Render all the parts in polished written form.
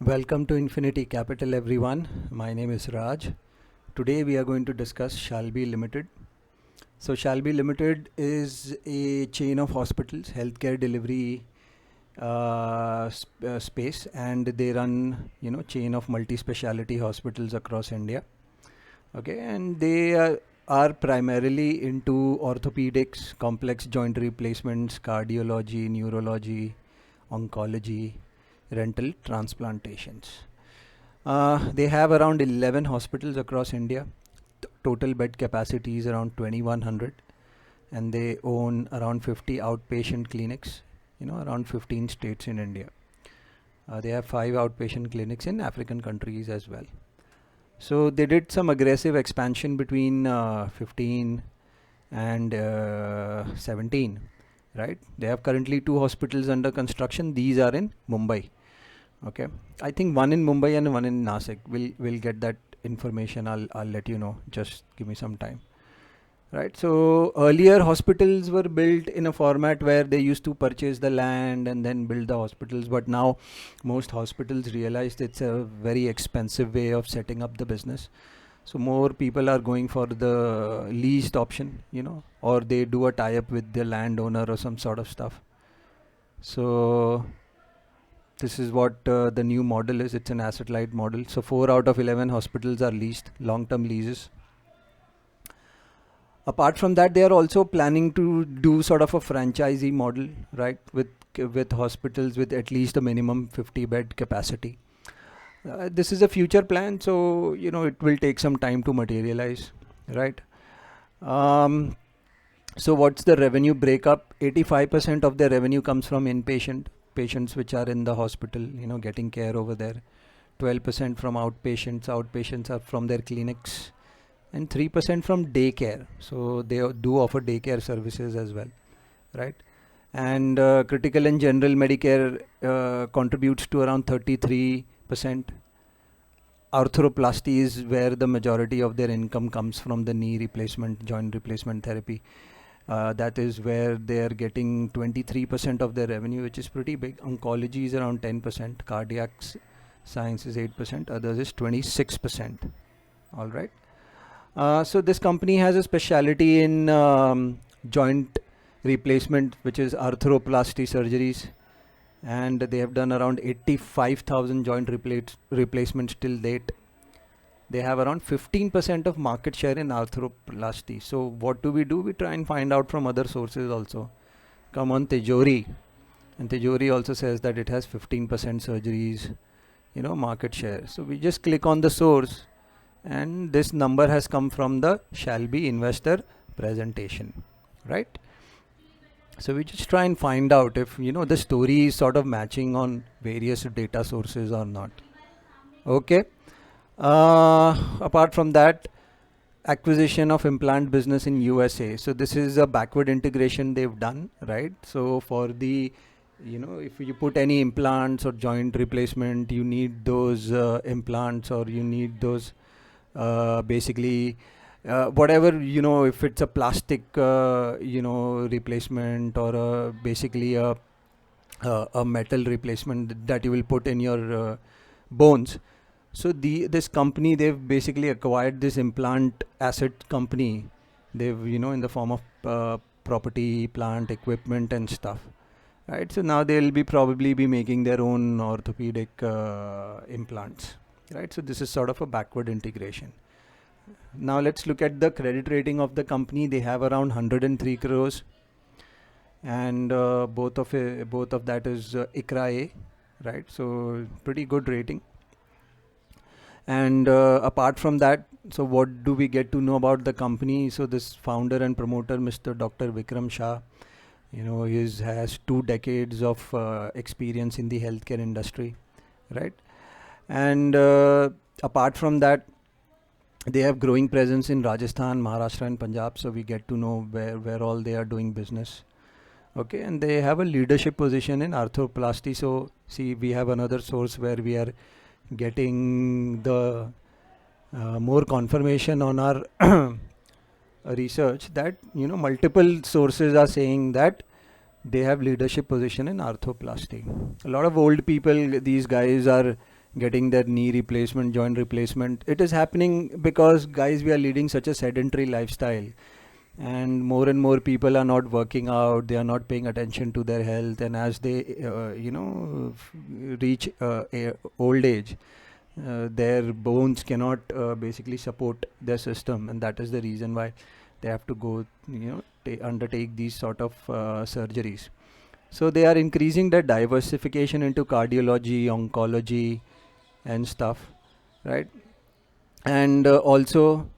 Welcome to Infinity Capital, everyone. My name is Raj. Today we are going to discuss Shalby Limited. So Shalby Limited is a chain of hospitals, healthcare delivery space, and they run chain of multi-speciality hospitals across India. Okay, and they are primarily into orthopedics, complex joint replacements, cardiology, neurology, oncology, rental transplantations. They have around 11 hospitals across India. Total bed capacity is around 2100, and they own around 50 outpatient clinics, around 15 states in India. They have 5 outpatient clinics in African countries as well. So they did some aggressive expansion between 15 and 17, right? They have currently 2 hospitals under construction. These are in Mumbai. Okay, I think one in Mumbai and one in Nasik. We'll get that information. I'll let you know. Just give me some time. Right. So earlier hospitals were built in a format where they used to purchase the land and then build the hospitals. But now most hospitals realized it's a very expensive way of setting up the business. So more people are going for the leased option, or they do a tie-up with the landowner or some sort of stuff. So this is what the new model is. It's an asset light model. So 4 out of 11 hospitals are leased, long-term leases. Apart from that, they are also planning to do sort of a franchisee model, right, with hospitals with at least a minimum 50 bed capacity. This is a future plan, so it will take some time to materialize, right? So what's the revenue breakup? 85% of their revenue comes from inpatient patients which are in the hospital, getting care over there. 12% from outpatients. Outpatients are from their clinics, and 3% from daycare. So they do offer daycare services as well, right? And critical and general Medicare contributes to around 33%. Arthroplasty is where the majority of their income comes from, the knee replacement, joint replacement therapy. That is where they are getting 23% of their revenue, which is pretty big. Oncology is around 10%. Cardiac science is 8%. Others is 26%. All right. So this company has a specialty in joint replacement, which is arthroplasty surgeries, and they have done around 85,000 joint replacements till date. They have around 15% of market share in arthroplasty. So what do? We try and find out from other sources also. Come on Tejori, and Tejori also says that it has 15% surgeries, market share. So we just click on the source, and this number has come from the Shalby investor presentation, right? So we just try and find out if the story is sort of matching on various data sources or not. Okay. Apart from that, acquisition of implant business in USA. So this is a backward integration they've done, right? So for the if you put any implants or joint replacement, you need those implants, or you need those basically whatever, if it's a plastic replacement, or basically a metal replacement that you will put in your bones. So this company, they've basically acquired this implant asset company. They've in the form of property, plant, equipment and stuff, right? So now they'll probably be making their own orthopedic implants, right? So this is sort of a backward integration. Now let's look at the credit rating of the company. They have around 103 crores, and both of that is ICRA A, right? So pretty good rating. And apart from that, so what do we get to know about the company? So this founder and promoter, Mr. Dr. Vikram Shah, he has 2 decades of experience in the healthcare industry, right? And apart from that, they have growing presence in Rajasthan, Maharashtra and Punjab. So we get to know where all they are doing business. Okay, and they have a leadership position in arthroplasty. So see, we have another source where we are getting the more confirmation on our research, that multiple sources are saying that they have leadership position in arthroplasty. A lot of old people, these guys are getting their knee replacement, joint replacement. It is happening because, guys, we are leading such a sedentary lifestyle, and more people are not working out. They are not paying attention to their health, and as they reach old age, their bones cannot basically support their system, and that is the reason why they have to go, undertake these sort of surgeries. So they are increasing their diversification into cardiology, oncology, and stuff, right? And also,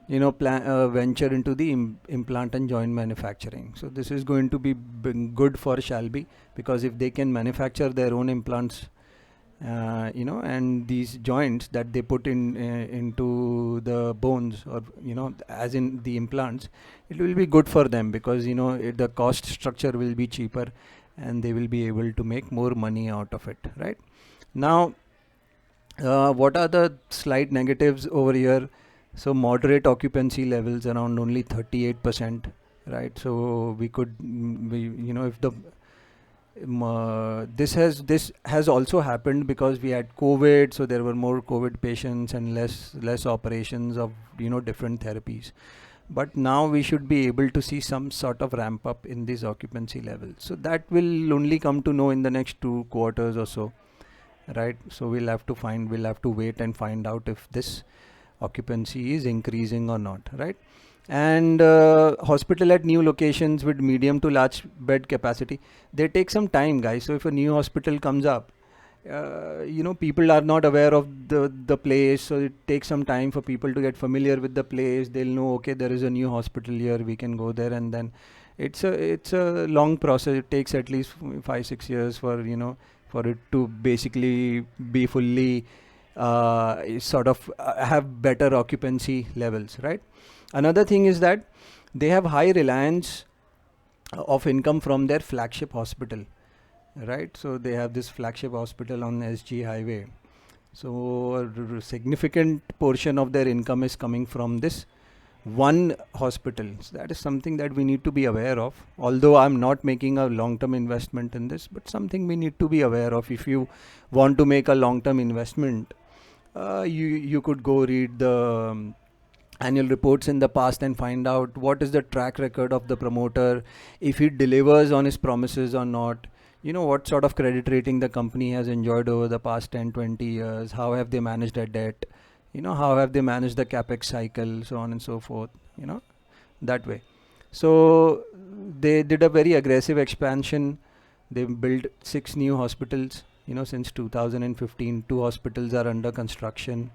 venture into the implant and joint manufacturing. So this is going to be good for Shalby, because if they can manufacture their own implants, and these joints that they put in into the bones, or as in the implants, it will be good for them, because the cost structure will be cheaper, and they will be able to make more money out of it, right? Now, what are the slight negatives over here? So moderate occupancy levels around only 38%, right? So we could, if the this has also happened because we had COVID, so there were more COVID patients and less operations of different therapies. But now we should be able to see some sort of ramp up in these occupancy levels. So that will only come to know in the next 2 quarters or so, right? So we'll have to wait and find out if this occupancy is increasing or not, right? And hospital at new locations with medium to large bed capacity, they take some time, guys. So if a new hospital comes up, people are not aware of the place, so it takes some time for people to get familiar with the place. They'll know, okay, there is a new hospital here, we can go there, and then it's a long process. It takes at least 5-6 years for it to basically be fully sort of have better occupancy levels, right? Another thing is that they have high reliance of income from their flagship hospital, right? So they have this flagship hospital on SG Highway. So a significant portion of their income is coming from this one hospital. So that is something that we need to be aware of. Although I'm not making a long-term investment in this, but something we need to be aware of. If you want to make a long-term investment, you could go read the annual reports in the past and find out what is the track record of the promoter, if he delivers on his promises or not, what sort of credit rating the company has enjoyed over the past 10-20 years, how have they managed their debt, how have they managed the capex cycle, so on and so forth, that way. So they did a very aggressive expansion. They built 6 new hospitals, since 2015. 2 hospitals are under construction,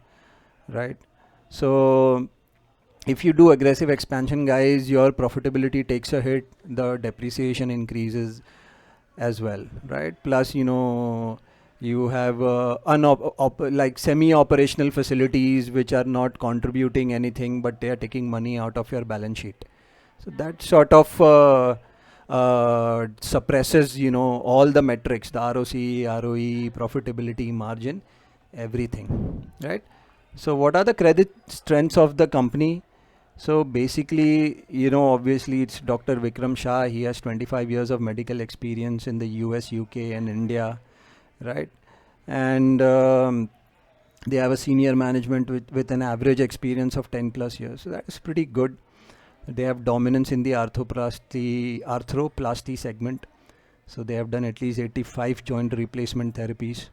right? So if you do aggressive expansion, guys, your profitability takes a hit, the depreciation increases as well, right? Plus, you have like semi-operational facilities which are not contributing anything, but they are taking money out of your balance sheet. So that sort of suppresses, all the metrics, the ROC, ROE, profitability, margin, everything, right? So what are the credit strengths of the company? So basically, obviously it's Dr. Vikram Shah. He has 25 years of medical experience in the US, UK and India, right? And they have a senior management with an average experience of 10 plus years. So that is pretty good. They have dominance in the arthroplasty segment. So they have done at least 85 joint replacement therapies,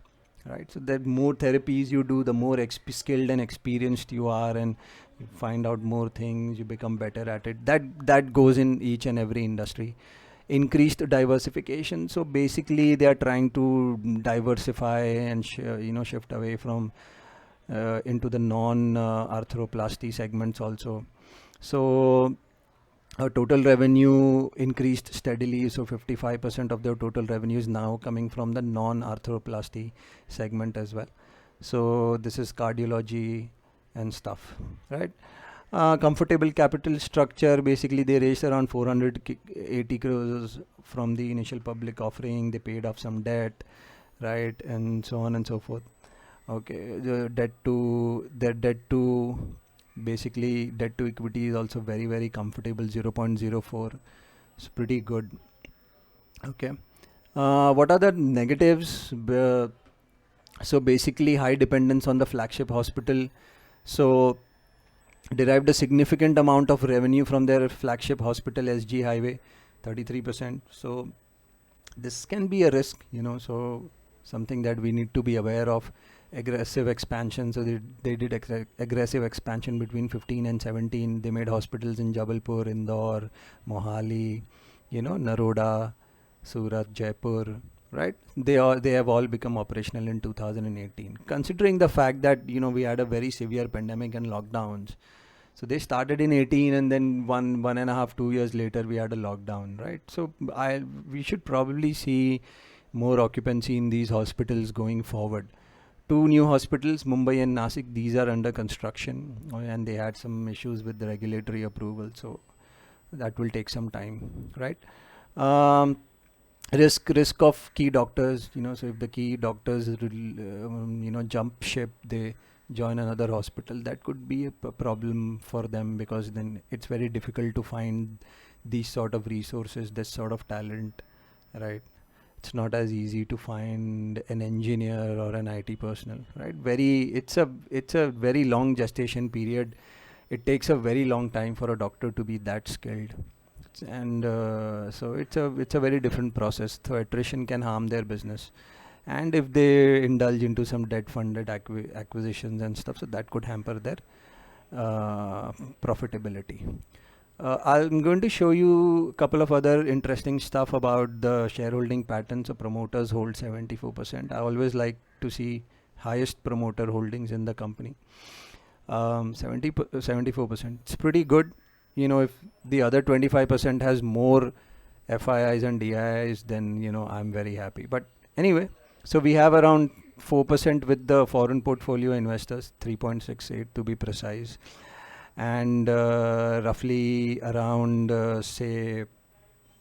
right? So the more therapies you do, the more skilled and experienced you are, and you find out more things, you become better at it. That goes in each and every industry. Increased diversification. So basically they are trying to diversify and shift away from into the non arthroplasty segments also. So total revenue increased steadily. So 55% of their total revenue is now coming from the non arthroplasty segment as well. So this is cardiology and stuff, right? Comfortable capital structure. Basically they raised around 480 crores from the initial public offering. They paid off some debt, right, and so on and so forth. Okay, the debt to basically debt to equity is also very, very comfortable, 0.04. It's pretty good. Okay. What are the negatives? So basically high dependence on the flagship hospital. So derived a significant amount of revenue from their flagship hospital, SG Highway, 33%. So this can be a risk, so something that we need to be aware of. Aggressive expansion. So they did aggressive expansion between 15 and 17. They made hospitals in Jabalpur, Indore, Mohali, Naroda, Surat, Jaipur, right? They have all become operational in 2018. Considering the fact that we had a very severe pandemic and lockdowns, so they started in 18, and then one and a half, 2 years later, we had a lockdown, right? So we should probably see more occupancy in these hospitals going forward. Two new hospitals, Mumbai and Nasik, these are under construction, and they had some issues with the regulatory approval, so that will take some time, right? Um, risk of key doctors, so if the key doctors jump ship, they join another hospital, that could be a problem for them, because then it's very difficult to find these sort of resources, this sort of talent, right? It's not as easy to find an engineer or an IT personnel, right? It's a very long gestation period. It takes a very long time for a doctor to be that skilled, and so it's a very different process. So attrition can harm their business, and if they indulge into some debt funded acquisitions and stuff, so that could hamper their profitability. I'm going to show you a couple of other interesting stuff about the shareholding pattern. So promoters hold 74%. I always like to see highest promoter holdings in the company. 74%. It's pretty good. If the other 25% has more FIIs and DIIs, then I'm very happy. But anyway, so we have around 4% with the foreign portfolio investors, 3.68 to be precise, and roughly around say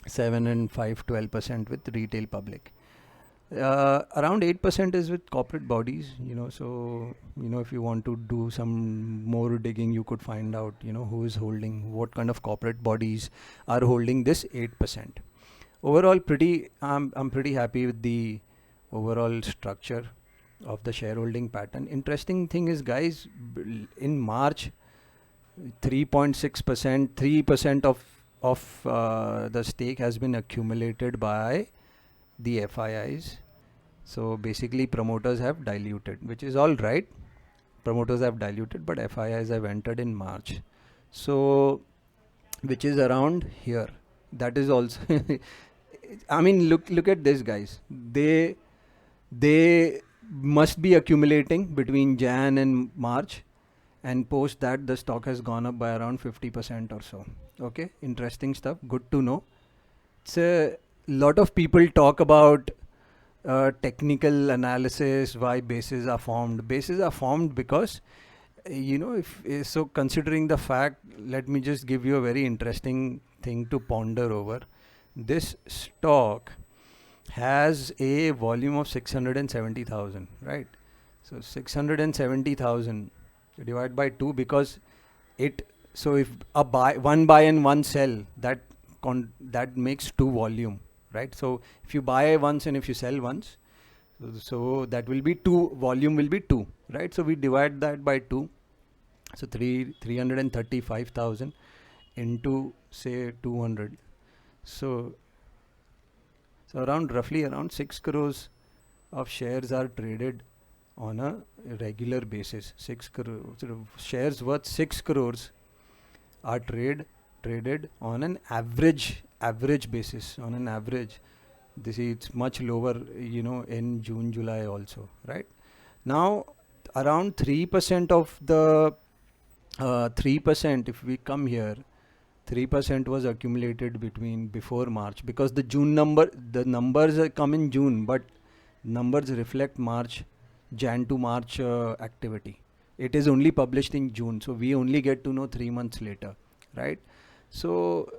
7 and 5, 12% with retail public. Around 8% is with corporate bodies, so if you want to do some more digging, you could find out who is holding, what kind of corporate bodies are holding this 8%. Overall, I'm pretty happy with the overall structure of the shareholding pattern. Interesting thing is, guys, in March, 3.6%, 3% of the stake has been accumulated by the FIIs. So basically promoters have diluted, which is all right. Promoters have diluted, but FIIs have entered in March. So which is around here. That is also I mean, look at this, guys. They must be accumulating between Jan and March, and post that the stock has gone up by around 50% or so. Okay, interesting stuff, good to know. It's a lot of people talk about technical analysis, why bases are formed. Bases are formed because if so, considering the fact, let me just give you a very interesting thing to ponder over. This stock has a volume of 670,000, right? So 670,000 divide by 2, because so if one buy and one sell, that makes 2 volume, right? So if you buy once and if you sell once, so that will be 2, volume will be 2, right? So we divide that by 2, so 335,000 into say 200, so roughly around 6 crores of shares are traded on a regular basis. 6 crores, sort of shares worth 6 crores are traded on an average basis. On an average, it's much lower, in June, July also, right? Now around 3% of the 3%, if we come here, 3% was accumulated before March, because the numbers come in June, but numbers reflect Jan to March activity. It is only published in June, so we only get to know 3 months later, right? So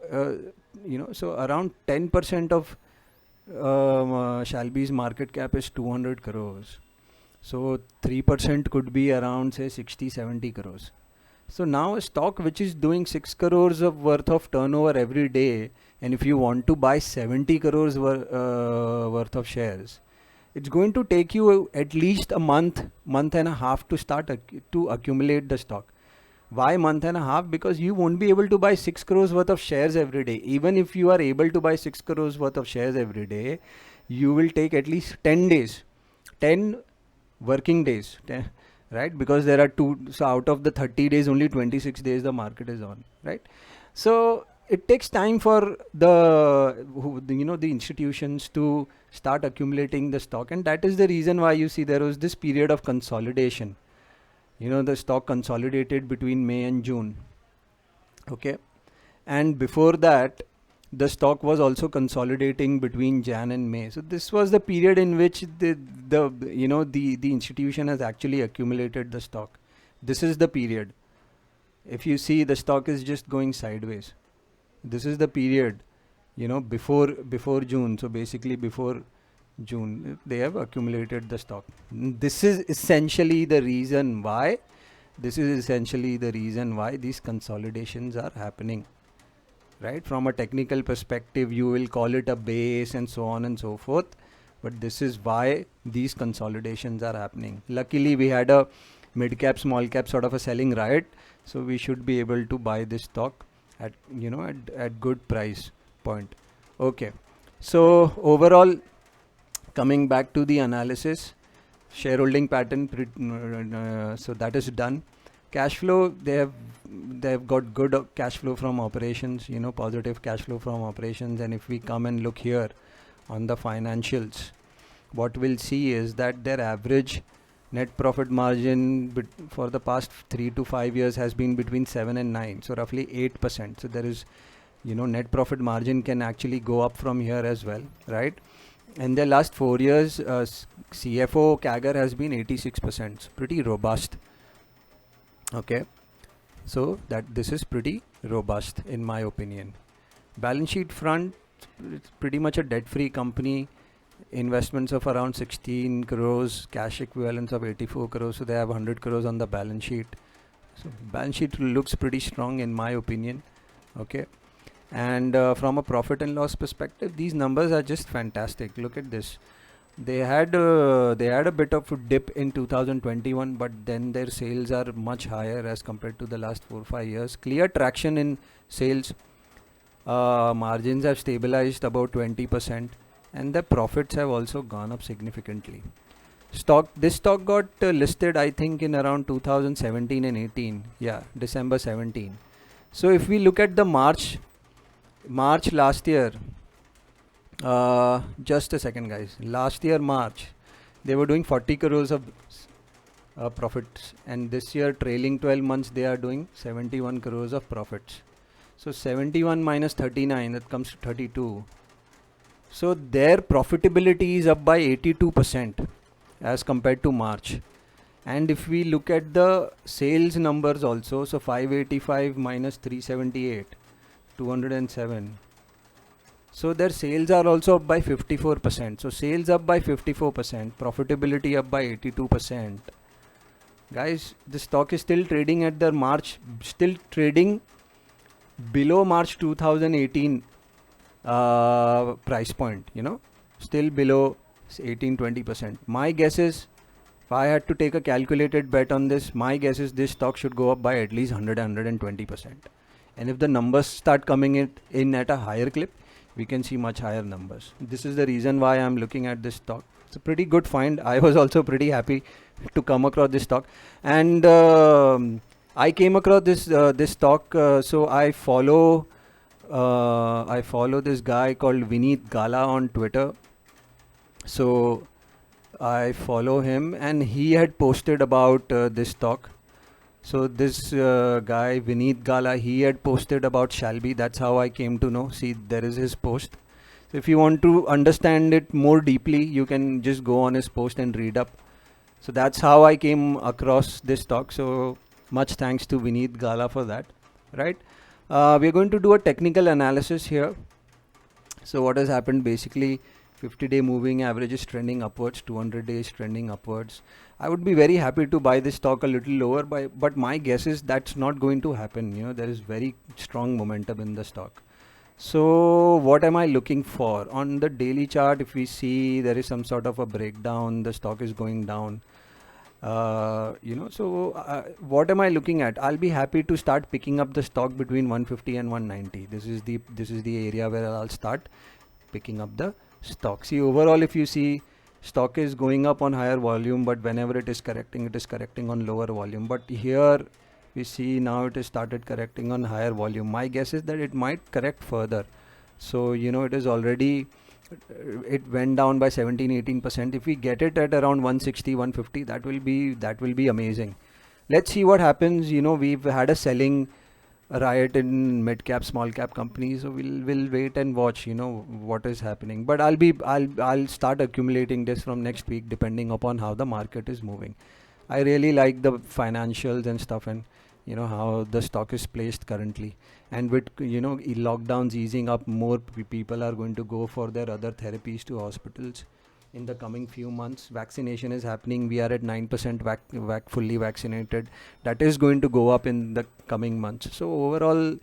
so around 10% of Shalby's market cap is 200 crores. So 3% could be around say 60-70 crores. So now a stock which is doing 6 crores of worth of turnover every day, and if you want to buy 70 crores worth of shares, it's going to take you at least a month and a half to to accumulate the stock. Why month and a half? Because you won't be able to buy 6 crores worth of shares every day. Even if you are able to buy 6 crores worth of shares every day, you will take at least 10 days, 10 working days, right? Because there are so out of the 30 days, only 26 days the market is on, right? So it takes time for the institutions to start accumulating the stock, and that is the reason why you see there was this period of consolidation. The stock consolidated between May and June. Okay. And before that, the stock was also consolidating between Jan and May. So this was the period in which the institution has actually accumulated the stock. This is the period. If you see, the stock is just going sideways. This is the period, before June. So basically before June, they have accumulated the stock. This is essentially the reason why these consolidations are happening, right? From a technical perspective, you will call it a base and so on and so forth, but this is why these consolidations are happening. Luckily, we had a mid cap, small cap sort of a selling riot, so we should be able to buy this stock at good price point. Okay, so overall, coming back to the analysis, shareholding pattern, so that is done. Cash flow, they have got good cash flow from operations, positive cash flow from operations. And if we come and look here on the financials, what we'll see is that their average net profit margin for the past 3 to 5 years has been between 7 and 9, so roughly 8%. So there is, net profit margin can actually go up from here as well, right? In the last 4 years, CFO CAGR has been 86%, pretty robust. Okay, so this is pretty robust in my opinion. Balance sheet front, it's pretty much a debt-free company. Investments of around 16 crores, cash equivalents of 84 crores. So they have 100 crores on the balance sheet. So balance sheet looks pretty strong in my opinion. Okay. And from a profit and loss perspective, these numbers are just fantastic. Look at this. They had a bit of a dip in 2021, but then their sales are much higher as compared to the last 4-5 years. Clear traction in sales. Margins have stabilized about 20%, and the profits have also gone up significantly. This stock got listed, I think, in around 2017 and 18. Yeah, December 17. So if we look at the March last year, just a second guys, last year March they were doing 40 crores of profits, and this year trailing 12 months they are doing 71 crores of profits. So 71 minus 39, that comes to 32. So their profitability is up by 82% as compared to March. And if we look at the sales numbers also, so 585 minus 378, 207. So their sales are also up by 54%. So sales up by 54%, profitability up by 82%. Guys, the stock is still trading at the still trading below March 2018 price point, still below 18-20%. My guess is, if I had to take a calculated bet on this, my guess is this stock should go up by at least 100-120%. And if the numbers start coming in at a higher clip, we can see much higher numbers. This is the reason why I'm looking at this stock. It's a pretty good find. I was also pretty happy to come across this stock, and I came across this stock. So I follow this guy called Vineet Gala on Twitter. So I follow him, and he had posted about this stock. So this guy Vineet Gala, he had posted about Shalby. That's how I came to know. See, there is his post. So if you want to understand it more deeply, you can just go on his post and read up. So that's how I came across this stock. So much thanks to Vineet Gala for that, right? We're going to do a technical analysis here. So what has happened basically, 50-day moving average is trending upwards, 200 days trending upwards. I would be very happy to buy this stock a little lower, but my guess is that's not going to happen. There is very strong momentum in the stock. So what am I looking for? On the daily chart, if we see there is some sort of a breakdown, the stock is going down. What am I looking at? I'll be happy to start picking up the stock between 150 and 190. This is the area where I'll start picking up the stock. See, overall, if you see, stock is going up on higher volume, but whenever it is correcting on lower volume. But here we see now it has started correcting on higher volume. My guess is that it might correct further. So it is already, it went down by 17-18%. If we get it at around 160 150, that will be amazing. Let's see what happens. We've had a selling riot in mid cap small cap companies, so we'll wait and watch what is happening. But I'll start accumulating this from next week, depending upon how the market is moving. I really like the financials and stuff, and how the stock is placed currently. And with lockdowns easing up, more people are going to go for their other therapies to hospitals in the coming few months. Vaccination is happening. We are at 9% fully vaccinated. That is going to go up in the coming months. So overall,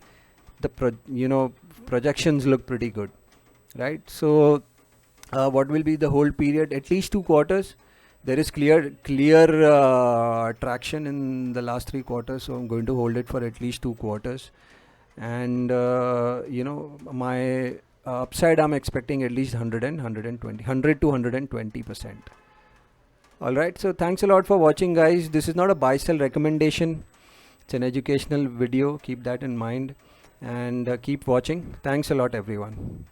the projections look pretty good, right? So what will be the whole period? At least 2 quarters. There is clear traction in the last 3 quarters, so I'm going to hold it for at least 2 quarters. And my upside, I'm expecting at least 100 to 120%. All right, so thanks a lot for watching, guys. This is not a buy sell recommendation. It's an educational video. Keep that in mind, and keep watching. Thanks a lot, everyone.